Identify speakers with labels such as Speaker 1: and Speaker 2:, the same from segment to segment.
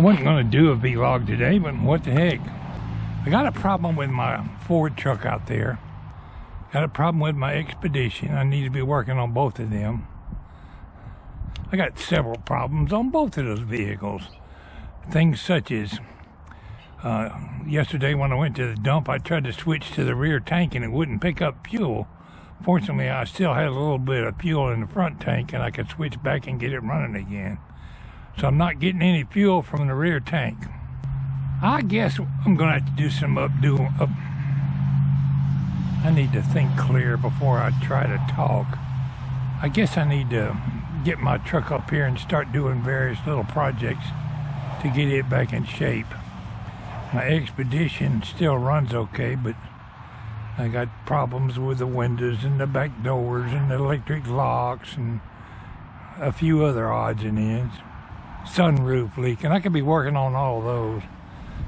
Speaker 1: wasn't going to do a vlog today, but what the heck. I got a problem with my Ford truck out there. Got a problem with my Expedition. I need to be working on both of them. I got several problems on both of those vehicles. Things such as, yesterday when I went to the dump, I tried to switch to the rear tank and it wouldn't pick up fuel. Fortunately, I still had a little bit of fuel in the front tank and I could switch back and get it running again. So I'm not getting any fuel from the rear tank. I guess I'm gonna have to do some I need to think clear before I try to talk. I guess I need to get my truck up here and start doing various little projects to get it back in shape. My Expedition still runs okay, but I got problems with the windows and the back doors and the electric locks and a few other odds and ends. Sunroof leaking. I could be working on all of those,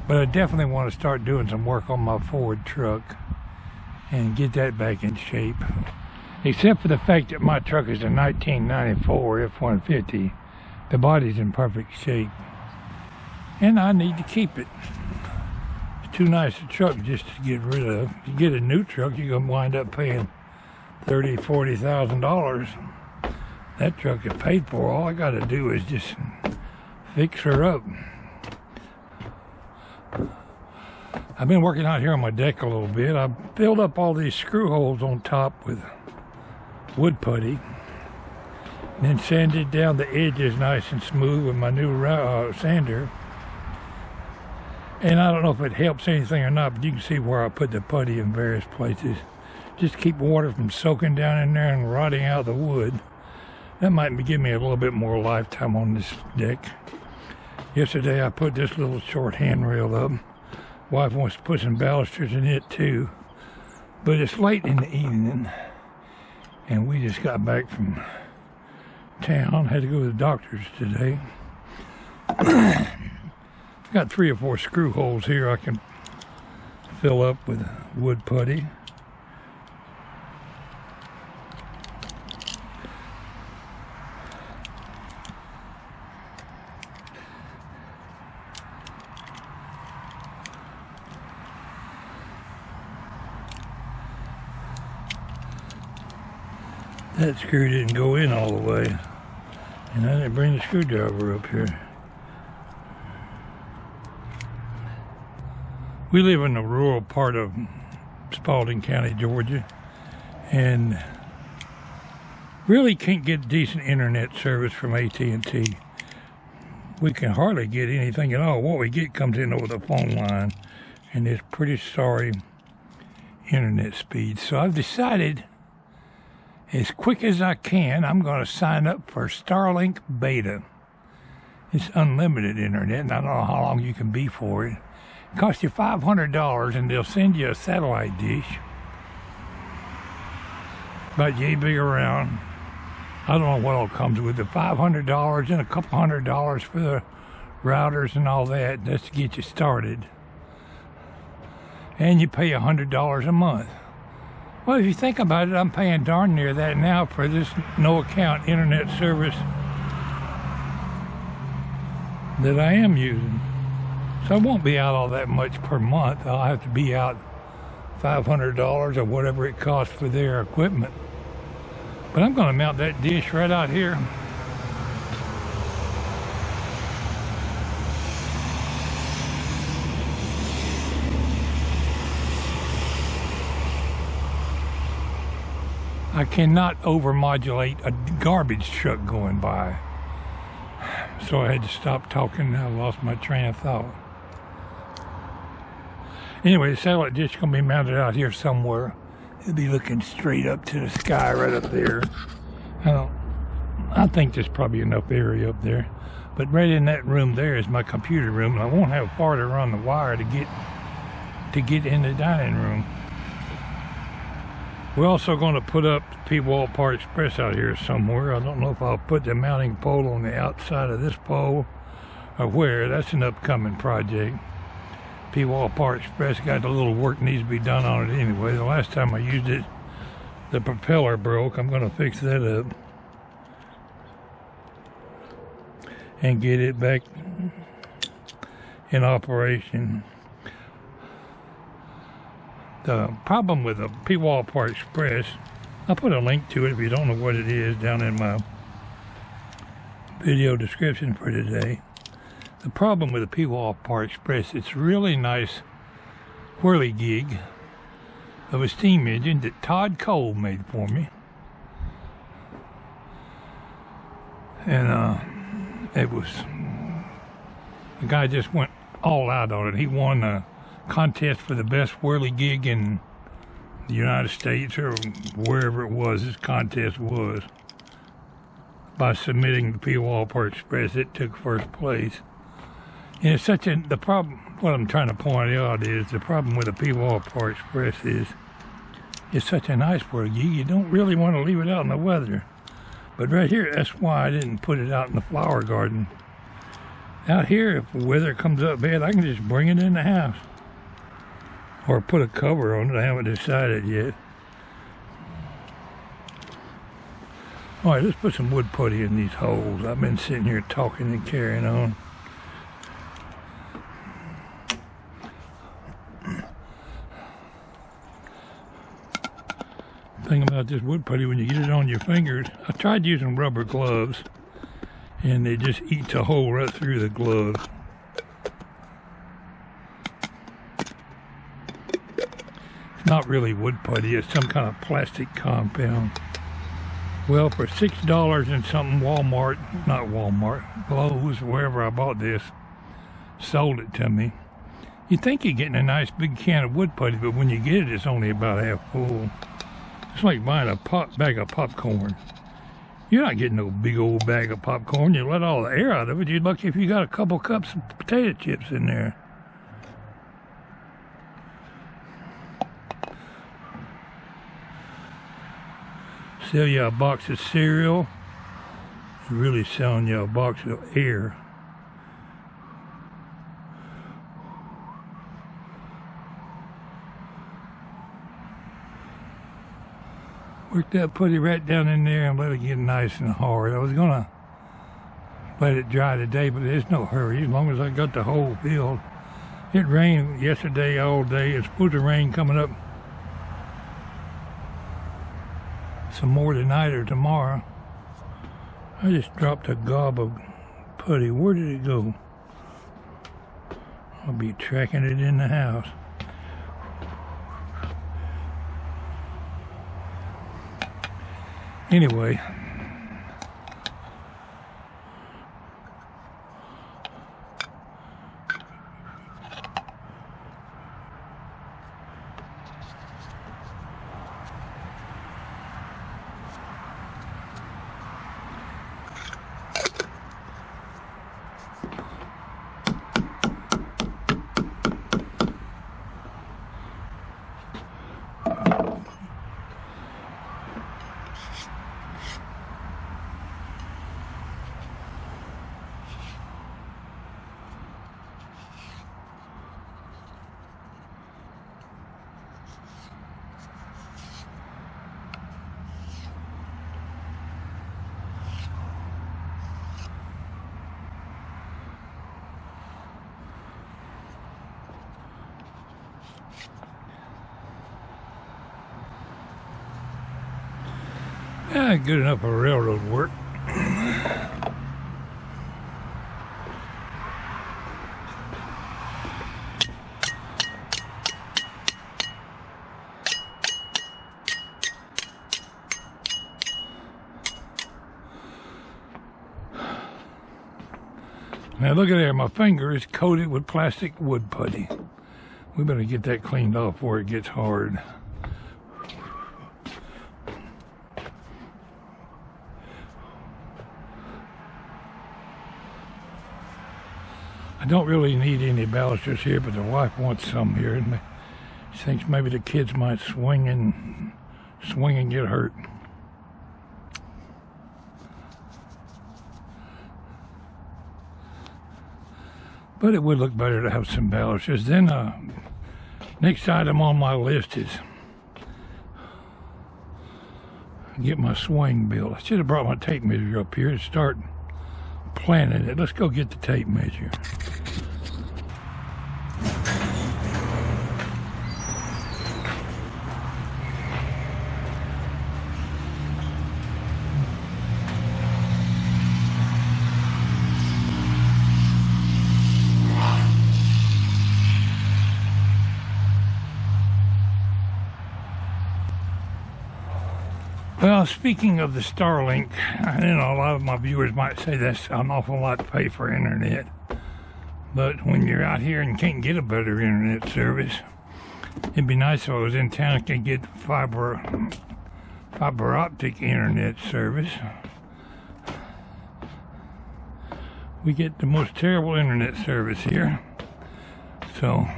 Speaker 1: but I definitely want to start doing some work on my Ford truck and get that back in shape. Except for the fact that my truck is a 1994 F-150. The body's in perfect shape and I need to keep it. It's too nice a truck just to get rid of. If you get a new truck, you're gonna wind up paying $30,000, $40,000. That truck is paid for. All I gotta do is just fix her up. I've been working out here on my deck a little bit. I filled up all these screw holes on top with wood putty, and then sanded down the edges nice and smooth with my new sander. And I don't know if it helps anything or not, but you can see where I put the putty in various places. Just keep water from soaking down in there and rotting out the wood. That might give me a little bit more lifetime on this deck. Yesterday I put this little short handrail up. Wife wants to put some balusters in it too. But it's late in the evening and we just got back from town. Had to go to the doctor's today. I've got 3 or 4 screw holes here I can fill up with wood putty. That screw didn't go in all the way, and I didn't bring the screwdriver up here. We live in the rural part of Spalding County, Georgia, and really can't get decent internet service from AT&T. We can hardly get anything at all. What we get comes in over the phone line, and it's pretty sorry internet speed. So I've decided, as quick as I can, I'm going to sign up for Starlink Beta. It's unlimited internet, and I don't know how long you can be for it. It costs you $500, and they'll send you a satellite dish about yay big around. I don't know what all comes with it. $500 and a couple $100 for the routers and all that. That's to get you started. And you pay $100 a month. Well, if you think about it, I'm paying darn near that now for this no-account internet service that I am using. So I won't be out all that much per month. I'll have to be out $500 or whatever it costs for their equipment. But I'm going to mount that dish right out here. I cannot overmodulate a garbage truck going by. So I had to stop talking and I lost my train of thought. Anyway, the satellite dish is going to be mounted out here somewhere. It'll be looking straight up to the sky right up there. I think there's probably enough area up there. But right in that room there is my computer room. And I won't have far to run the wire to get in the dining room. We're also going to put up the Pwalpar Express out here somewhere. I don't know if I'll put the mounting pole on the outside of this pole or where. That's an upcoming project. Pwalpar Express got a little work needs to be done on it anyway. The last time I used it, the propeller broke. I'm going to fix that up and get it back in operation. The problem with the Pwalpar Express, I'll put a link to it if you don't know what it is down in my video description for today. The problem with the Pwalpar Express, it's really nice whirligig of a steam engine that Todd Cole made for me. And it was, the guy just went all out on it. He won a contest for the best whirligig in the United States or wherever it was this contest was. By submitting the Pwalpar Express, it took first place. And it's such a, the problem, what I'm trying to point out is, the problem with the Pwalpar Express is, it's such a nice whirligig, you don't really want to leave it out in the weather. But right here, that's why I didn't put it out in the flower garden. Out here, if the weather comes up bad, I can just bring it in the house. Or put a cover on it, I haven't decided yet. Alright, let's put some wood putty in these holes. I've been sitting here talking and carrying on. Thing about this wood putty, when you get it on your fingers, I tried using rubber gloves and it just eats a hole right through the gloves. It's not really wood putty, it's some kind of plastic compound. Well, for $6 and something, Walmart, not Walmart, Lowe's, wherever I bought this, sold it to me. You think you're getting a nice big can of wood putty, but when you get it, it's only about half full. It's like buying a bag of popcorn. You're not getting no big old bag of popcorn. You let all the air out of it. You're lucky if you got a couple cups of potato chips in there. Sell you a box of cereal. You're really selling you a box of air. Work that putty right down in there and let it get nice and hard. I was gonna let it dry today, but there's no hurry as long as I got the whole field. It rained yesterday all day. It's supposed to rain coming up some more tonight or tomorrow. I just dropped a gob of putty. Where did it go? I'll be tracking it in the house. Anyway, good enough for railroad work. Now look at there, my finger is coated with plastic wood putty. We better get that cleaned off before it gets hard. I don't really need any balusters here, but the wife wants some here. And she thinks maybe the kids might swing and get hurt. But it would look better to have some balusters. Then next item on my list is get my swing built. I should have brought my tape measure up here to start planning it. Let's go get the tape measure. Well, speaking of the Starlink, you know, a lot of my viewers might say that's an awful lot to pay for internet. But when you're out here and can't get a better internet service, it'd be nice if I was in town and could get fiber optic internet service. We get the most terrible internet service here. So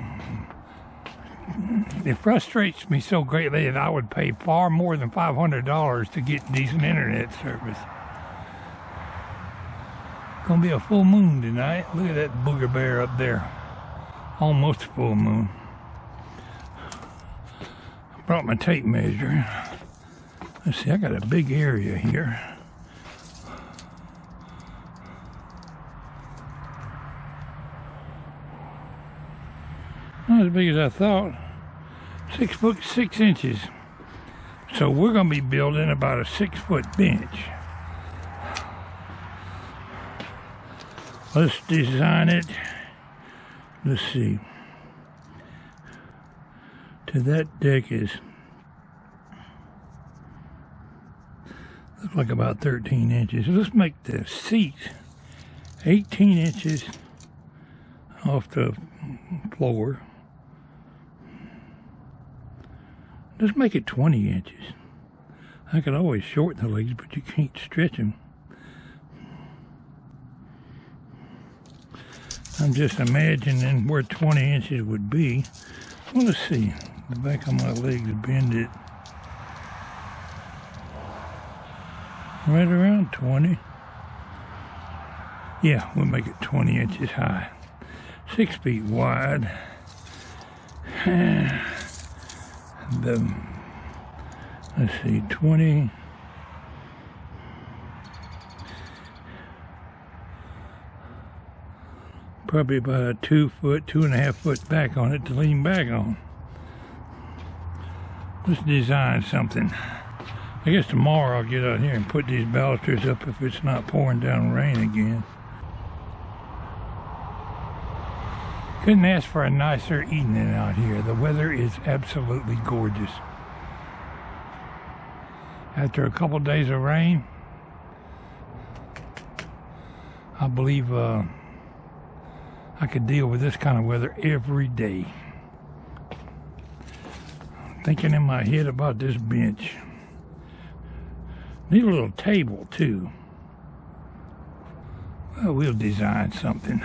Speaker 1: it frustrates me so greatly that I would pay far more than $500 to get decent internet service. Gonna be a full moon tonight. Look at that booger bear up there. Almost full moon. I brought my tape measure. Let's see, I got a big area here. Not as big as I thought. 6 foot 6 inches. So we're going to be building about a 6-foot bench. Let's design it. Let's see. To that deck is looks like about 13 inches. Let's make the seats 18 inches off the floor. Let's make it 20 inches. I could always shorten the legs, but you can't stretch them. I'm just imagining where 20 inches would be. Well, let's see. The back of my legs bend it right around 20. Yeah, we'll make it 20 inches high. 6 feet wide. Let's see, 20. Probably about a 2.5 foot back on it to lean back on. Let's design something. I guess tomorrow I'll get out here and put these balusters up if it's not pouring down rain again. Couldn't ask for a nicer evening out here. The weather is absolutely gorgeous. After a couple days of rain, I believe I could deal with this kind of weather every day. Thinking in my head about this bench. Need a little table too. Well, we'll design something.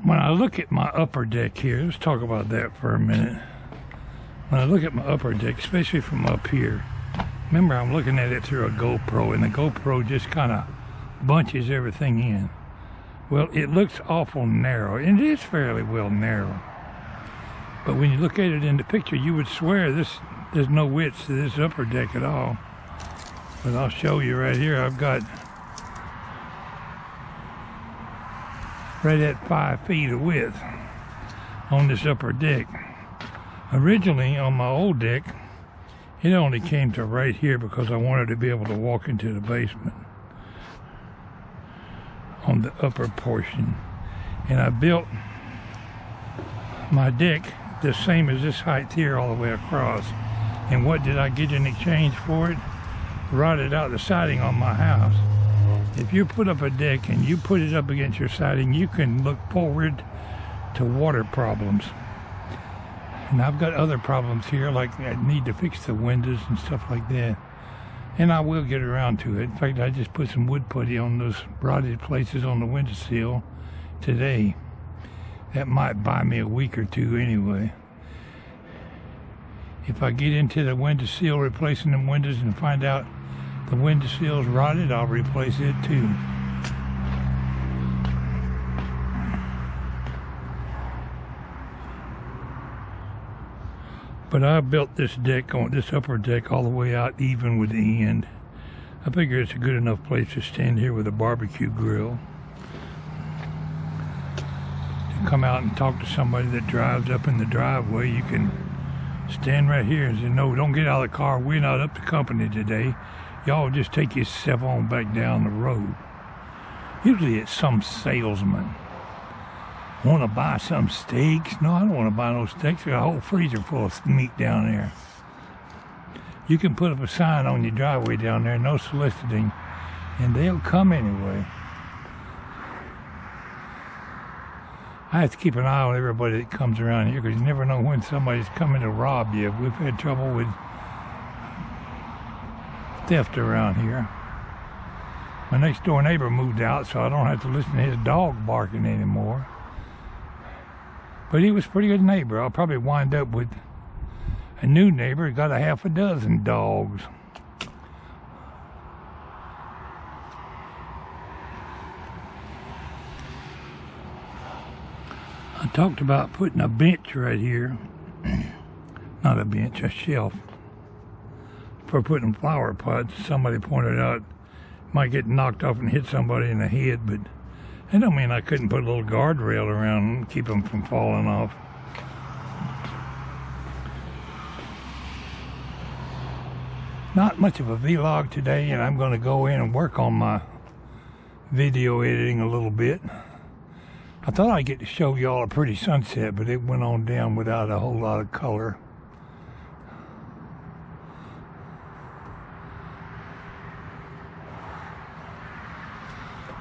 Speaker 1: When I look at my upper deck here, let's talk about that for a minute. When I look at my upper deck, especially from up here, remember I'm looking at it through a GoPro, and the GoPro just kind of bunches everything in. Well, it looks awful narrow, and it is fairly well narrow. But when you look at it in the picture, you would swear there's no width to this upper deck at all. But I'll show you right here. I've got right at 5 feet of width on this upper deck. Originally on my old deck, it only came to right here because I wanted to be able to walk into the basement on the upper portion. And I built my deck the same as this height here all the way across. And what did I get in exchange for it? Rotted out the siding on my house. If you put up a deck and you put it up against your siding, you can look forward to water problems. And I've got other problems here, like I need to fix the windows and stuff like that. And I will get around to it. In fact, I just put some wood putty on those rotted places on the windowsill today. That might buy me a week or two anyway. If I get into the windowsill replacing them windows and find out the windowsill's rotted, I'll replace it too. But I built this deck, on this upper deck, all the way out even with the end. I figure it's a good enough place to stand here with a barbecue grill. To come out and talk to somebody that drives up in the driveway, you can stand right here and say, no, don't get out of the car. We're not up to company today. Y'all just take yourself on back down the road. Usually it's some salesman. Want to buy some steaks? No, I don't want to buy no steaks. I got a whole freezer full of meat down there. You can put up a sign on your driveway down there, no soliciting, and they'll come anyway. I have to keep an eye on everybody that comes around here because you never know when somebody's coming to rob you. We've had trouble with theft around here. My next door neighbor moved out, so I don't have to listen to his dog barking anymore. But he was a pretty good neighbor. I'll probably wind up with a new neighbor who got a half a dozen dogs. I talked about putting a bench right here. Not a bench, a shelf. For putting flower pots. Somebody pointed out it might get knocked off and hit somebody in the head, but that don't mean I couldn't put a little guardrail around and keep them from falling off. Not much of a vlog today, and I'm going to go in and work on my video editing a little bit. I thought I'd get to show y'all a pretty sunset, but it went on down without a whole lot of color.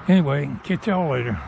Speaker 1: Anyway, catch y'all later.